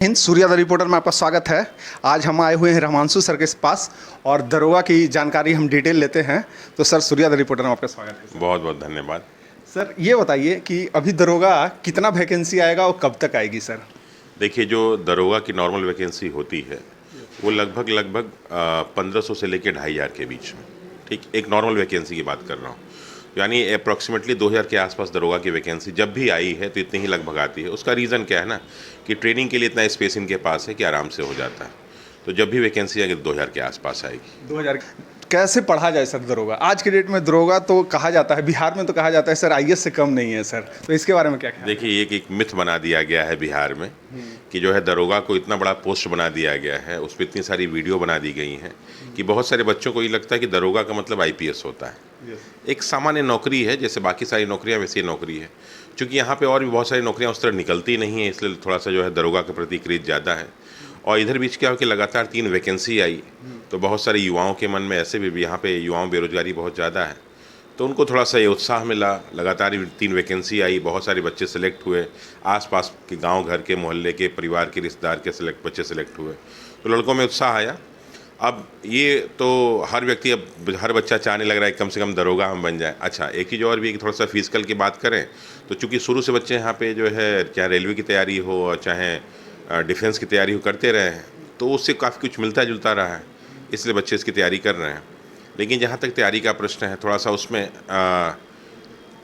हिंद सूर्योदय रिपोर्टर में आपका स्वागत है। आज हम आए हुए हैं रहमांशु सर के पास और दरोगा की जानकारी हम डिटेल लेते हैं। तो सर, सूर्योदय रिपोर्टर में आपका स्वागत है। बहुत बहुत धन्यवाद। सर, ये बताइए कि अभी दरोगा कितना वैकेंसी आएगा और कब तक आएगी सर? देखिए, जो दरोगा की नॉर्मल वैकेंसी होती है वो लगभग 1500 से लेकर 2500 के बीच में, ठीक, एक नॉर्मल वैकेंसी की बात कर रहा हूँ। यानी अप्रॉक्सीमेटली 2000 के आसपास दरोगा की वैकेंसी जब भी आई है तो इतनी ही लगभग आती है। उसका रीज़न क्या है ना कि ट्रेनिंग के लिए इतना स्पेस इनके पास है कि आराम से हो जाता है। तो जब भी वैकेंसी आएगी 2000 के आसपास आएगी। 2000 कैसे पढ़ा जाए सर दरोगा? आज के डेट में दरोगा तो कहा जाता है, बिहार में तो कहा जाता है सर आईएएस से कम नहीं है सर, तो इसके बारे में क्या ख्याल है? देखिए, एक मिथ बना दिया गया है बिहार में कि जो है दरोगा को इतना बड़ा पोस्ट बना दिया गया है, उस पर इतनी सारी वीडियो बना दी गई हैं कि बहुत सारे बच्चों को ये लगता है कि दरोगा का मतलब आईपीएस होता है। एक सामान्य नौकरी है, जैसे बाकी सारी नौकरियां वैसी नौकरी है। चूँकि यहाँ पे और भी बहुत सारी नौकरियाँ उस तरह निकलती नहीं है, इसलिए थोड़ा सा जो है दरोगा के प्रति क्रेज ज़्यादा है। और इधर बीच क्या हो कि लगातार 3 वैकेंसी आई, तो बहुत सारे युवाओं के मन में ऐसे भी यहाँ पे युवाओं बेरोजगारी बहुत ज़्यादा है, तो उनको थोड़ा सा ये उत्साह मिला। लगातार 3 वैकेंसी आई, बहुत सारे बच्चे सेलेक्ट हुए, आसपास के गांव घर के मोहल्ले के परिवार के रिश्तेदार के बच्चे सेलेक्ट हुए, तो लड़कों में उत्साह आया। अब ये तो हर व्यक्ति, अब हर बच्चा चाहने लग रहा है कम से कम दरोगा हम बन जाए। अच्छा, एक चीज़ और भी, थोड़ा सा फिजिकल की बात करें तो चूँकि शुरू से बच्चे यहाँ पे जो है चाहे रेलवे की तैयारी हो और चाहे डिफेंस की तैयारी हो करते रहे हैं, तो उससे काफ़ी कुछ मिलता जुलता रहा है, इसलिए बच्चे इसकी तैयारी कर रहे हैं। लेकिन जहाँ तक तैयारी का प्रश्न है, थोड़ा सा उसमें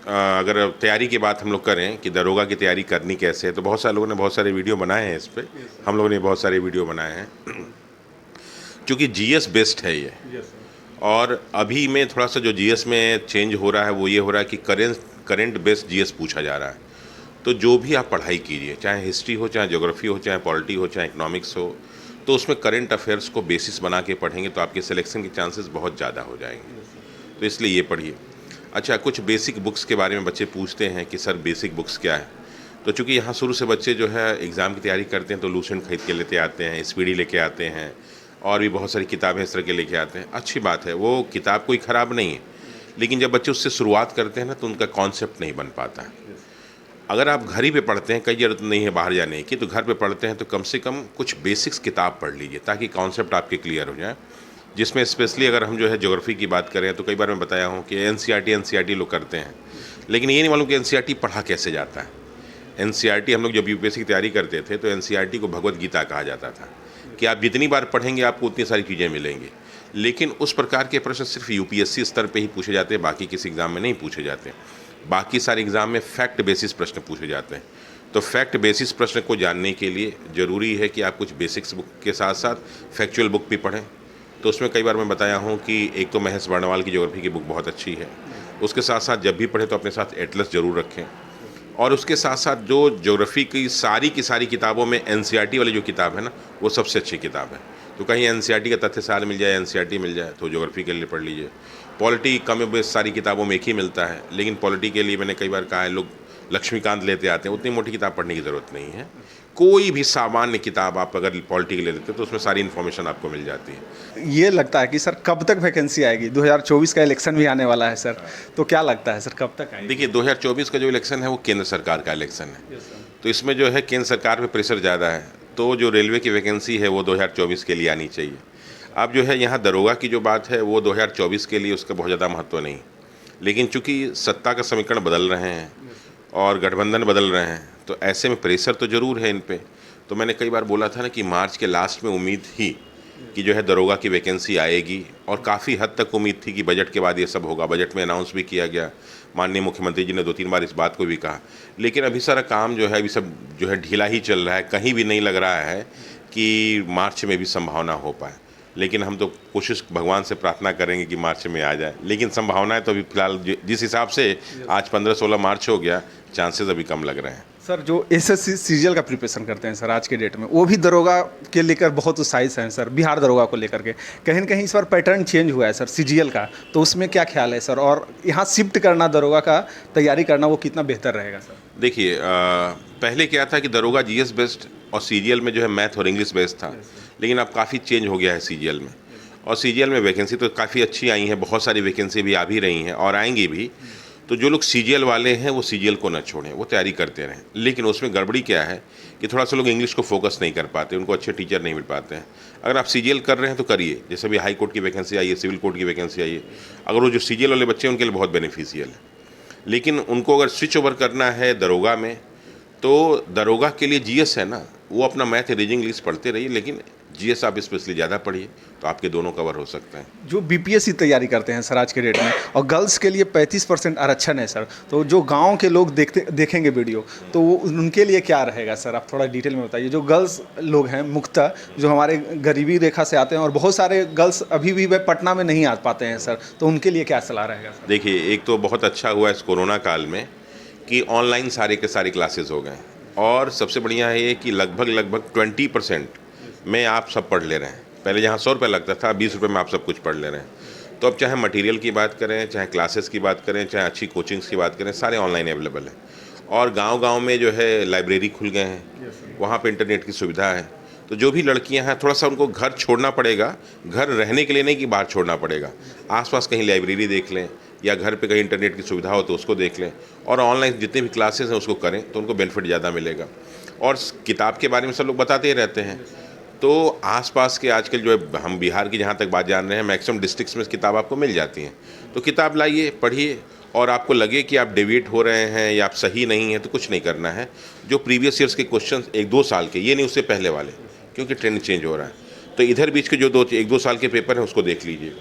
अगर तैयारी की बात हम लोग करें कि दरोगा की तैयारी करनी कैसे है, तो बहुत सारे लोगों ने बहुत सारे वीडियो बनाए हैं इस पर। हम लोगों ने बहुत सारे वीडियो बनाए हैं क्योंकि जीएस बेस्ड है ये। और अभी में थोड़ा सा जो जीएस में चेंज हो रहा है वो ये हो रहा है कि करेंट बेस्ड जीएस पूछा जा रहा है। तो जो भी आप पढ़ाई कीजिए, चाहे हिस्ट्री हो, चाहे ज्योग्राफी हो, चाहे पॉलिटी हो, चाहे इकोनॉमिक्स हो, तो उसमें करंट अफेयर्स को बेसिस बना के पढ़ेंगे तो आपके सिलेक्शन के चांसेस बहुत ज़्यादा हो जाएंगे। तो इसलिए ये पढ़िए। अच्छा, कुछ बेसिक बुक्स के बारे में बच्चे पूछते हैं कि सर बेसिक बुक्स क्या है, तो चूँकि यहाँ शुरू से बच्चे जो है एग्ज़ाम की तैयारी करते हैं तो लूसेंट खरीद के लेते आते हैं, स्पीडी लेके आते हैं, और भी बहुत सारी किताबें इस तरह के लेके आते हैं। अच्छी बात है, वो किताब कोई ख़राब नहीं है, लेकिन जब बच्चे उससे शुरुआत करते हैं ना तो उनका कॉन्सेप्ट नहीं बन पाता है। अगर आप घर ही पे पढ़ते हैं, कई ज़रूरत नहीं है बाहर जाने की, तो घर पे पढ़ते हैं तो कम से कम कुछ बेसिक्स किताब पढ़ लीजिए ताकि कॉन्सेप्ट आपके क्लियर हो जाए। जिसमें स्पेशली अगर हम जो है ज्योग्राफी की बात करें तो कई बार मैं बताया हूँ कि एनसीईआरटी लोग करते हैं, लेकिन ये नहीं मालूम कि एनसीईआरटी पढ़ा कैसे जाता है। एनसीईआरटी हम लोग जब यूपीएससी की तैयारी करते थे तो एनसीईआरटी को भगवत गीता कहा जाता था कि आप जितनी बार पढ़ेंगे आपको उतनी सारी चीज़ें मिलेंगी। लेकिन उस प्रकार के प्रश्न सिर्फ यूपीएससी स्तर पे ही पूछे जाते हैं, बाकी किसी एग्ज़ाम में नहीं पूछे जाते। बाकी सारे एग्ज़ाम में फैक्ट बेसिस प्रश्न पूछे जाते हैं। तो फैक्ट बेसिस प्रश्न को जानने के लिए ज़रूरी है कि आप कुछ बेसिक्स बुक के साथ साथ फैक्चुअल बुक भी पढ़ें। तो उसमें कई बार मैं बताया हूँ कि एक तो महेश बर्णवाल की ज्योग्राफी की बुक बहुत अच्छी है, उसके साथ साथ जब भी पढ़ें तो अपने साथ एटलस ज़रूर रखें। और उसके साथ साथ जो ज्योग्राफी की सारी किताबों में एनसीईआरटी वाली जो किताब है ना, वो सबसे अच्छी किताब है। तो कहीं एनसीईआरटी का तथ्यसार मिल जाए, एनसीईआरटी मिल जाए तो ज्योग्राफी के लिए पढ़ लीजिए। पॉलिटी कम बेस सारी किताबों में एक ही मिलता है, लेकिन पॉलिटी के लिए मैंने कई बार कहा है, लोग लक्ष्मीकांत लेते आते हैं, उतनी मोटी किताब पढ़ने की ज़रूरत नहीं है। कोई भी सामान्य किताब आप अगर पॉलिटी के ले लेते हैं तो उसमें सारी इन्फॉर्मेशन आपको मिल जाती है। ये लगता है कि सर कब तक वैकेंसी आएगी? 2024 का इलेक्शन भी आने वाला है सर, तो क्या लगता है सर कब तक आएगी? देखिए, 2024 का जो इलेक्शन है वो केंद्र सरकार का इलेक्शन है, तो इसमें जो है केंद्र सरकार पे प्रेशर ज़्यादा है। तो जो रेलवे की वैकेंसी है वो 2024 के लिए आनी चाहिए। अब जो है यहाँ दरोगा की जो बात है वो 2024 के लिए उसका बहुत ज़्यादा महत्व नहीं, लेकिन चूंकि सत्ता का समीकरण बदल रहे हैं और गठबंधन बदल रहे हैं, तो ऐसे में प्रेशर तो ज़रूर है इन पे। तो मैंने कई बार बोला था ना कि मार्च के लास्ट में उम्मीद थी कि जो है दरोगा की वैकेंसी आएगी, और काफ़ी हद तक उम्मीद थी कि बजट के बाद ये सब होगा। बजट में अनाउंस भी किया गया, माननीय मुख्यमंत्री जी ने 2-3 बार इस बात को भी कहा, लेकिन अभी सारा काम जो है अभी सब जो है ढीला ही चल रहा है। कहीं भी नहीं लग रहा है कि मार्च में भी संभावना हो पाए, लेकिन हम तो कोशिश भगवान से प्रार्थना करेंगे कि मार्च में आ जाए। लेकिन संभावनाएं तो अभी फिलहाल जिस हिसाब से आज 15-16 मार्च हो गया, चांसेस अभी कम लग रहे हैं। सर, जो एसएससी सीजीएल का प्रिपरेशन करते हैं सर आज के डेट में, वो भी दरोगा के लेकर बहुत उत्साहित हैं सर, बिहार दरोगा को लेकर के। कहीं न कहीं इस बार पैटर्न चेंज हुआ है सर सीजीएल का, तो उसमें क्या ख्याल है सर? और यहाँ शिफ्ट करना, दरोगा का तैयारी करना, वो कितना बेहतर रहेगा सर? देखिए, पहले क्या था कि दरोगा जीएस बेस्ड और सीजीएल में जो है मैथ और इंग्लिश बेस्ड था, लेकिन अब काफ़ी चेंज हो गया है सीजीएल में। और सीजीएल में वैकेंसी तो काफ़ी अच्छी आई हैं, बहुत सारी वैकेंसी भी आ भी रही हैं और आएंगी भी। तो जो लोग सीजीएल वाले हैं वो सीजीएल को न छोड़ें, वो तैयारी करते रहें। लेकिन उसमें गड़बड़ी क्या है कि थोड़ा सा लोग इंग्लिश को फोकस नहीं कर पाते, उनको अच्छे टीचर नहीं मिल पाते हैं। अगर आप सीजीएल कर रहे हैं तो करिए, जैसे अभी हाई कोर्ट की वैकेंसी आई है, सिविल कोर्ट की वैकेंसी आई है, अगर वो जो सीजीएल वाले बच्चे हैं उनके लिए बहुत बेनिफिशियल है। लेकिन उनको अगर स्विच ओवर करना है दरोगा में, तो दरोगा के लिए जीएस है ना, वो अपना मैथ रीजनिंग इंग्लिश पढ़ते रहिए, लेकिन जीएस आप स्पेशली ज़्यादा पढ़िए, तो आपके दोनों कवर हो सकते हैं। जो बीपीएससी तैयारी करते हैं सर आज के डेट में, और गर्ल्स के लिए 35% आरक्षण है सर, तो जो गांव के लोग देखेंगे वीडियो, तो वो उनके लिए क्या रहेगा सर? आप थोड़ा डिटेल में बताइए। जो गर्ल्स लोग हैं मुख्यतः, जो हमारे गरीबी रेखा से आते हैं, और बहुत सारे गर्ल्स अभी भी वे पटना में नहीं आ पाते हैं सर, तो उनके लिए क्या सलाह रहेगा सर? देखिए, एक तो बहुत अच्छा हुआ इस कोरोना काल में कि ऑनलाइन सारे के सारे क्लासेस हो गए, और सबसे बढ़िया है ये कि लगभग 20% में आप सब पढ़ ले रहे हैं। पहले जहाँ 100 रुपये लगता था, 20 रुपये में आप सब कुछ पढ़ ले रहे हैं। तो अब चाहे मटेरियल की बात करें, चाहे क्लासेस की बात करें, चाहे अच्छी कोचिंग्स की बात करें, सारे ऑनलाइन अवेलेबल हैं। और गांव-गांव में जो है लाइब्रेरी खुल गए हैं, वहाँ पे इंटरनेट की सुविधा है। तो जो भी लड़कियां हैं, थोड़ा सा उनको घर छोड़ना पड़ेगा, घर रहने के लिए नहीं कि बाहर छोड़ना पड़ेगा। आसपास कहीं लाइब्रेरी देख लें, या घर पे कहीं इंटरनेट की सुविधा हो तो उसको देख लें, और ऑनलाइन जितने भी क्लासेस हैं उसको करें, तो उनको बेनिफिट ज़्यादा मिलेगा। और किताब के बारे में सब लोग बताते ही रहते हैं, तो आसपास के आजकल जो है, हम बिहार की जहाँ तक बात जान रहे हैं, मैक्सिमम डिस्ट्रिक्ट्स में किताब आपको मिल जाती हैं। तो किताब लाइए, पढ़िए, और आपको लगे कि आप डेविएट हो रहे हैं या आप सही नहीं हैं, तो कुछ नहीं करना है। जो प्रीवियस ईयर्स के क्वेश्चन 1-2 साल के, ये नहीं उससे पहले वाले, क्योंकि ट्रेंड चेंज हो रहा है, तो इधर बीच के जो 1-2 साल के पेपर हैं उसको देख लीजिए,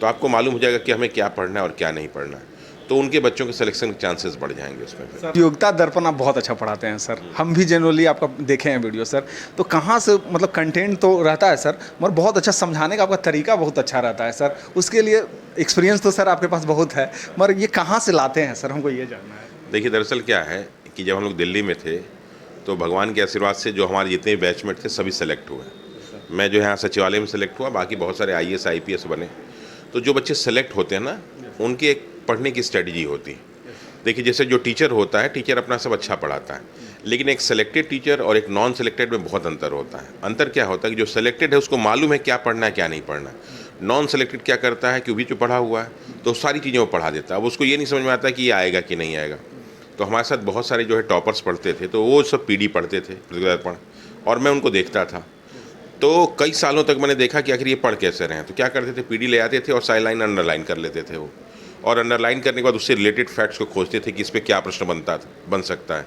तो आपको मालूम हो जाएगा कि हमें क्या पढ़ना है और क्या नहीं पढ़ना है। तो उनके बच्चों के सिलेक्शन के चांसेस बढ़ जाएंगे उसमें। प्रतियोगिता दर्पण आप बहुत अच्छा पढ़ाते हैं सर, हम भी जनरली आपका देखे हैं वीडियो सर। तो कहाँ से, मतलब कंटेंट तो रहता है सर, मगर बहुत अच्छा समझाने का आपका तरीका बहुत अच्छा रहता है सर। उसके लिए एक्सपीरियंस तो सर आपके पास बहुत है, मगर ये कहाँ से लाते हैं सर, हमको ये जानना है। देखिए, दरअसल क्या है कि जब हम लोग दिल्ली में थे, तो भगवान के आशीर्वाद से जो हमारे जितने बैचमेट थे सभी सेलेक्ट हुए। मैं जो यहाँ सचिवालय में सेलेक्ट हुआ, बाकी बहुत सारे IAS IPS बने। तो जो बच्चे सेलेक्ट होते हैं ना, उनकी एक पढ़ने की स्ट्रेटजी होती है। देखिए, जैसे जो टीचर होता है, टीचर अपना सब अच्छा पढ़ाता है, लेकिन एक सेलेक्टेड टीचर और एक नॉन सेलेक्टेड में बहुत अंतर होता है। अंतर क्या होता है कि जो सेलेक्टेड है उसको मालूम है क्या पढ़ना है क्या नहीं पढ़ना है। नॉन सेलेक्टेड क्या करता है कि वो भी जो पढ़ा हुआ है तो सारी चीज़ें वो पढ़ा देता है, अब उसको ये नहीं समझ में आता कि ये आएगा कि नहीं आएगा। तो हमारे साथ बहुत सारे जो है टॉपर्स पढ़ते थे, तो वो सब PD पढ़ते थे, प्रतियोगिता दर्पण, और मैं उनको देखता था। तो कई सालों तक मैंने देखा कि आखिर ये पढ़ कैसे रहे हैं। तो क्या करते थे, PD ले आते थे और साइडलाइन अंडरलाइन कर लेते थे वो, और अंडरलाइन करने के बाद उससे रिलेटेड फैक्ट्स को खोजते थे कि इस पर क्या प्रश्न बन सकता है।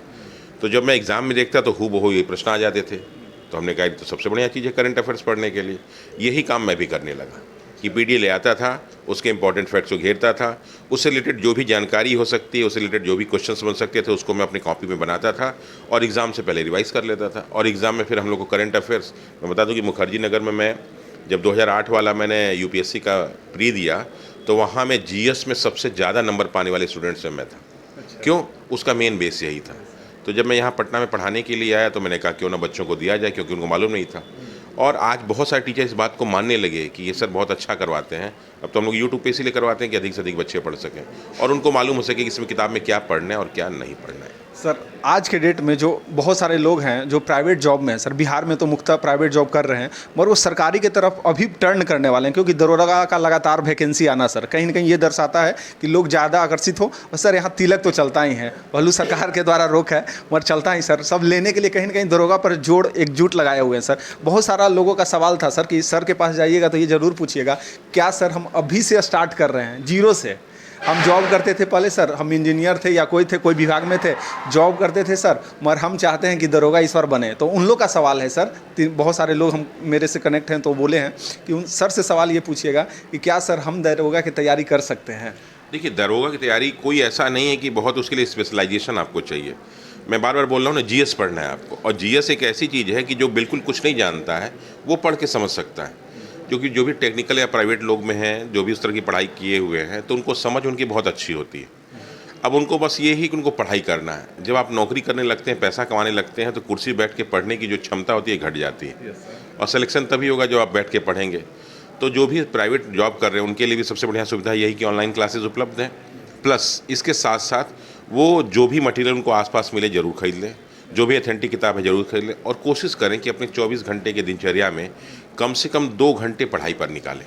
तो जब मैं एग्ज़ाम में देखता तो हूबहू ये प्रश्न आ जाते थे। तो हमने कहा तो सबसे बढ़िया चीज़ है करंट अफेयर्स पढ़ने के लिए। यही काम मैं भी करने लगा कि PD ले आता था, उसके इंपॉर्टेंट फैक्ट्स को घेरता था, उससे रिलेटेड जो भी जानकारी हो सकती है, उससे रिलेटेड जो भी क्वेश्चंस बन सकते थे, उसको मैं अपनी कॉपी में बनाता था और एग्ज़ाम से पहले रिवाइज़ कर लेता था। और एग्ज़ाम में फिर हम लोग को करंट अफेयर्स, मैं बता दूँ कि मुखर्जी नगर में मैं जब 2008 वाला मैंने UPSC का प्री दिया, तो वहाँ में GS में सबसे ज़्यादा नंबर पाने वाले स्टूडेंट्स में मैं था। क्यों? उसका मेन बेस यही था। तो जब मैं यहाँ पटना में पढ़ाने के लिए आया, तो मैंने कहा क्यों ना बच्चों को दिया जाए, क्योंकि उनको मालूम नहीं था। और आज बहुत सारे टीचर इस बात को मानने लगे कि ये सर बहुत अच्छा करवाते हैं। अब तो हम लोग YouTube पे इसीलिए करवाते हैं कि अधिक से अधिक बच्चे पढ़ सकें और उनको मालूम हो सके कि इसमें किताब में क्या पढ़ना है और क्या नहीं पढ़ना है। सर आज के डेट में जो बहुत सारे लोग हैं जो प्राइवेट जॉब में हैं सर, बिहार में तो मुख्यतः प्राइवेट जॉब कर रहे हैं, मगर वो सरकारी की तरफ अभी टर्न करने वाले हैं, क्योंकि दरोगा का लगातार वैकेंसी आना सर कहीं ना कहीं ये दर्शाता है कि लोग ज़्यादा आकर्षित हो। और सर यहाँ तिलक तो चलता ही है, पहलू सरकार के द्वारा रोक है, मगर चलता ही सर, सब लेने के लिए कहीं ना कहीं दरोगा पर जोड़ एकजुट लगाए हुए हैं सर। बहुत सारा लोगों का सवाल था सर कि सर के पास जाइएगा तो ये ज़रूर पूछिएगा, क्या सर हम अभी से स्टार्ट कर रहे हैं जीरो से? हम जॉब करते थे पहले सर, हम इंजीनियर थे या कोई विभाग में थे, जॉब करते थे सर, मगर हम चाहते हैं कि दरोगा इस बार बने। तो उन लोग का सवाल है सर, बहुत सारे लोग हम मेरे से कनेक्ट हैं तो बोले हैं कि उन सर से सवाल ये पूछिएगा कि क्या सर हम दरोगा की तैयारी कर सकते हैं? देखिए, दरोगा की तैयारी कोई ऐसा नहीं है कि बहुत उसके लिए स्पेशलाइजेशन आपको चाहिए। मैं बार बार बोल रहा हूँ ना, GS पढ़ना है आपको, और GS एक ऐसी चीज़ है कि जो बिल्कुल कुछ नहीं जानता है वो पढ़ के समझ सकता है। क्योंकि जो भी टेक्निकल या प्राइवेट लोग में हैं, जो भी उस तरह की पढ़ाई किए हुए हैं, तो उनको समझ उनकी बहुत अच्छी होती है। अब उनको बस ये ही कि उनको पढ़ाई करना है। जब आप नौकरी करने लगते हैं, पैसा कमाने लगते हैं, तो कुर्सी बैठ के पढ़ने की जो क्षमता होती है घट जाती है। और सिलेक्शन तभी होगा जब आप बैठ के पढ़ेंगे। तो जो भी प्राइवेट जॉब कर रहे हैं उनके लिए भी सबसे बढ़िया सुविधा यही कि ऑनलाइन क्लासेस उपलब्ध हैं। प्लस इसके साथ साथ वो जो भी मटेरियल उनको आसपास मिले ज़रूर खरीद लें, जो भी अथेंटिक किताब है ज़रूर खरीद लें, और कोशिश करें कि अपने 24 घंटे के दिनचर्या में कम से कम 2 घंटे पढ़ाई पर निकालें।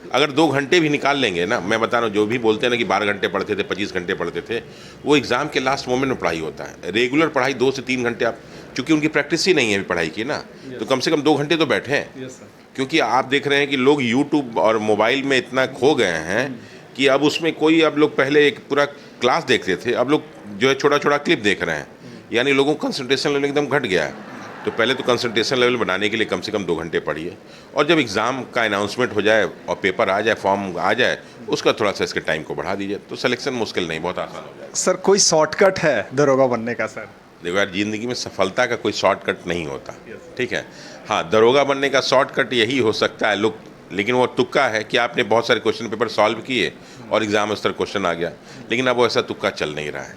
अगर 2 घंटे भी निकाल लेंगे ना, मैं बता रहा हूँ, जो भी बोलते हैं ना कि 12 घंटे पढ़ते थे, 25 घंटे पढ़ते थे, वो एग्ज़ाम के लास्ट मोमेंट में पढ़ाई होता है। रेगुलर पढ़ाई 2 से 3 घंटे, आप चूँकि उनकी प्रैक्टिस ही नहीं है अभी पढ़ाई की ना, तो कम से कम 2 घंटे तो बैठे हैं। क्योंकि आप देख रहे हैं कि लोग यूट्यूब और मोबाइल में इतना खो गए हैं कि अब उसमें कोई, अब लोग पहले एक पूरा क्लास देखते थे, अब लोग जो है छोटा छोटा क्लिप देख रहे हैं, यानी लोगों का कंसंट्रेशन लेवल एकदम घट गया है। तो पहले तो कंसंट्रेशन लेवल बनाने के लिए कम से कम 2 घंटे पढ़िए, और जब एग्ज़ाम का अनाउंसमेंट हो जाए और पेपर आ जाए, फॉर्म आ जाए, उसका थोड़ा सा इसके टाइम को बढ़ा दीजिए, तो सिलेक्शन मुश्किल नहीं, बहुत आसान हो जाएगा। सर कोई शॉर्टकट है दरोगा बनने का सर? देखो यार, ज़िंदगी में सफलता का कोई शॉर्टकट नहीं होता, ठीक है। हाँ, दरोगा बनने का शॉर्टकट यही हो सकता है लोग, लेकिन वो तुक्का है कि आपने बहुत सारे क्वेश्चन पेपर सॉल्व किए और एग्ज़ाम स्तर क्वेश्चन आ गया, लेकिन अब वो ऐसा तुक्का चल नहीं रहा है।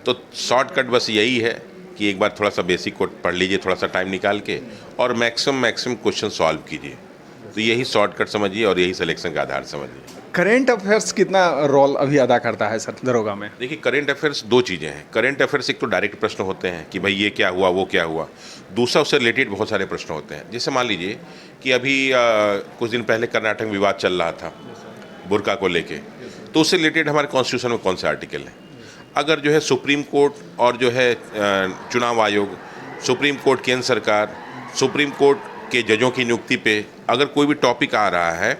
तो शॉर्टकट बस यही है कि एक बार थोड़ा सा बेसिक को पढ़ लीजिए, थोड़ा सा टाइम निकाल के, और मैक्सिमम क्वेश्चन सॉल्व कीजिए। तो यही शॉर्टकट समझिए और यही सिलेक्शन का आधार समझिए। करेंट अफेयर्स कितना रोल अभी अदा करता है सर दरोगा में? देखिए, करेंट अफेयर्स 2 चीज़ें हैं। करेंट अफेयर्स एक तो डायरेक्ट प्रश्न होते हैं कि भाई ये क्या हुआ, वो क्या हुआ। दूसरा, उससे रिलेटेड बहुत सारे प्रश्न होते हैं। जैसे मान लीजिए कि अभी कुछ दिन पहले कर्नाटक में विवाद चल रहा था बुर्का को लेके, तो उससे रिलेटेड हमारे कॉन्स्टिट्यूशन में कौन से आर्टिकल हैं। अगर जो है सुप्रीम कोर्ट और जो है चुनाव आयोग, सुप्रीम कोर्ट, केंद्र सरकार, सुप्रीम कोर्ट के जजों की नियुक्ति पे अगर कोई भी टॉपिक आ रहा है,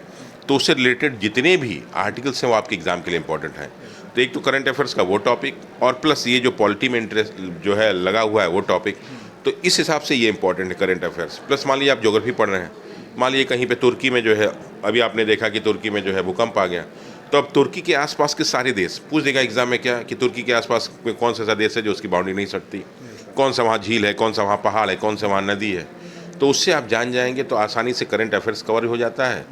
तो उससे रिलेटेड जितने भी आर्टिकल्स हैं वो आपके एग्ज़ाम के लिए इंपॉर्टेंट हैं। तो एक तो करंट अफेयर्स का वो टॉपिक, और प्लस ये जो पॉलिटी में इंटरेस्ट जो है लगा हुआ है वो टॉपिक, तो इस हिसाब से ये इंपॉर्टेंट है करंट अफेयर्स। प्लस मान लीजिए आप ज्योग्राफी पढ़ रहे हैं, मान लीजिए कहीं पे तुर्की में जो है, अभी आपने देखा कि तुर्की में जो है भूकंप आ गया, तो अब तुर्की के आसपास के सारे देश पूछ देगा एग्जाम में क्या कि तुर्की के आसपास में कौन सा ऐसा देश है जो उसकी बाउंड्री नहीं सटती, कौन सा वहाँ झील है, कौन सा वहाँ पहाड़ है, कौन सा वहाँ नदी है। तो उससे आप जान जाएंगे, तो आसानी से करंट अफेयर्स कवर हो जाता है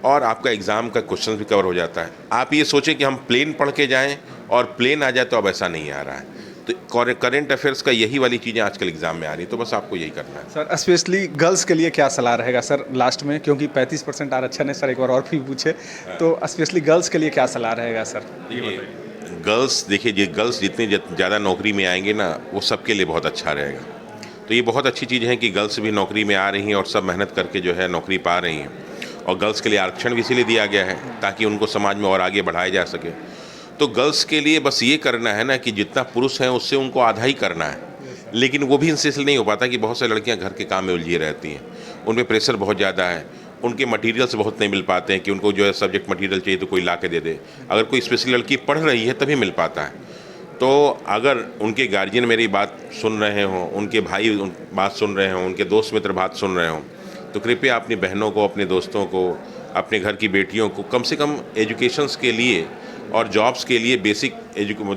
और आपका एग्ज़ाम का क्वेश्चन भी कवर हो जाता है। आप ये सोचें कि हम प्लेन पढ़ के जाएं और प्लेन आ जाए, तो अब ऐसा नहीं आ रहा है। तो करंट अफेयर्स का यही वाली चीज़ें आजकल एग्जाम में आ रही, तो बस आपको यही करना है। सर स्पेशली गर्ल्स के लिए क्या सलाह रहेगा सर लास्ट में, क्योंकि 35% आरक्षण है सर, एक बार और भी पूछे तो स्पेशली गर्ल्स के लिए क्या सलाह रहेगा सर? गर्ल्स, देखिए गर्ल्स जितनी ज़्यादा नौकरी में आएंगे ना, वो सबके लिए बहुत अच्छा रहेगा। तो ये बहुत अच्छी चीज़ है कि गर्ल्स भी नौकरी में आ रही हैं और सब मेहनत करके जो है नौकरी पा रही हैं। और गर्ल्स के लिए आरक्षण भी इसीलिए दिया गया है ताकि उनको समाज में और आगे बढ़ाया जा सके। तो गर्ल्स के लिए बस ये करना है ना कि जितना पुरुष हैं उससे उनको आधा ही करना है, लेकिन वो भी इनसे नहीं हो पाता कि बहुत सारी लड़कियां घर के काम में उलझी रहती हैं, उन पर प्रेशर बहुत ज़्यादा है, उनके मटेरियल्स बहुत नहीं मिल पाते हैं कि उनको जो है सब्जेक्ट मटेरियल चाहिए तो कोई ला के दे दे। अगर कोई स्पेशल लड़की पढ़ रही है तभी मिल पाता है। तो अगर उनके गार्जियन मेरी बात सुन रहे हों, उनके भाई बात सुन रहे हों, उनके दोस्त मित्र बात सुन रहे हों, तो कृपया अपनी बहनों को, अपने दोस्तों को, अपने घर की बेटियों को कम से कम एजुकेशंस के लिए और जॉब्स के लिए बेसिक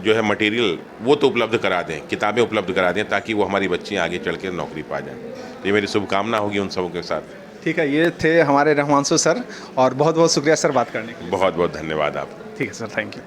जो है मटेरियल वो तो उपलब्ध करा दें, किताबें उपलब्ध करा दें, ताकि वो हमारी बच्चियाँ आगे चढ़ के नौकरी पा जाएँ। तो ये मेरी शुभकामना होगी उन सबों के साथ। ठीक है, ये थे हमारे रहमांशु सर, और बहुत बहुत शुक्रिया सर बात करने के लिए। बहुत बहुत धन्यवाद आपका। ठीक है सर, थैंक यू।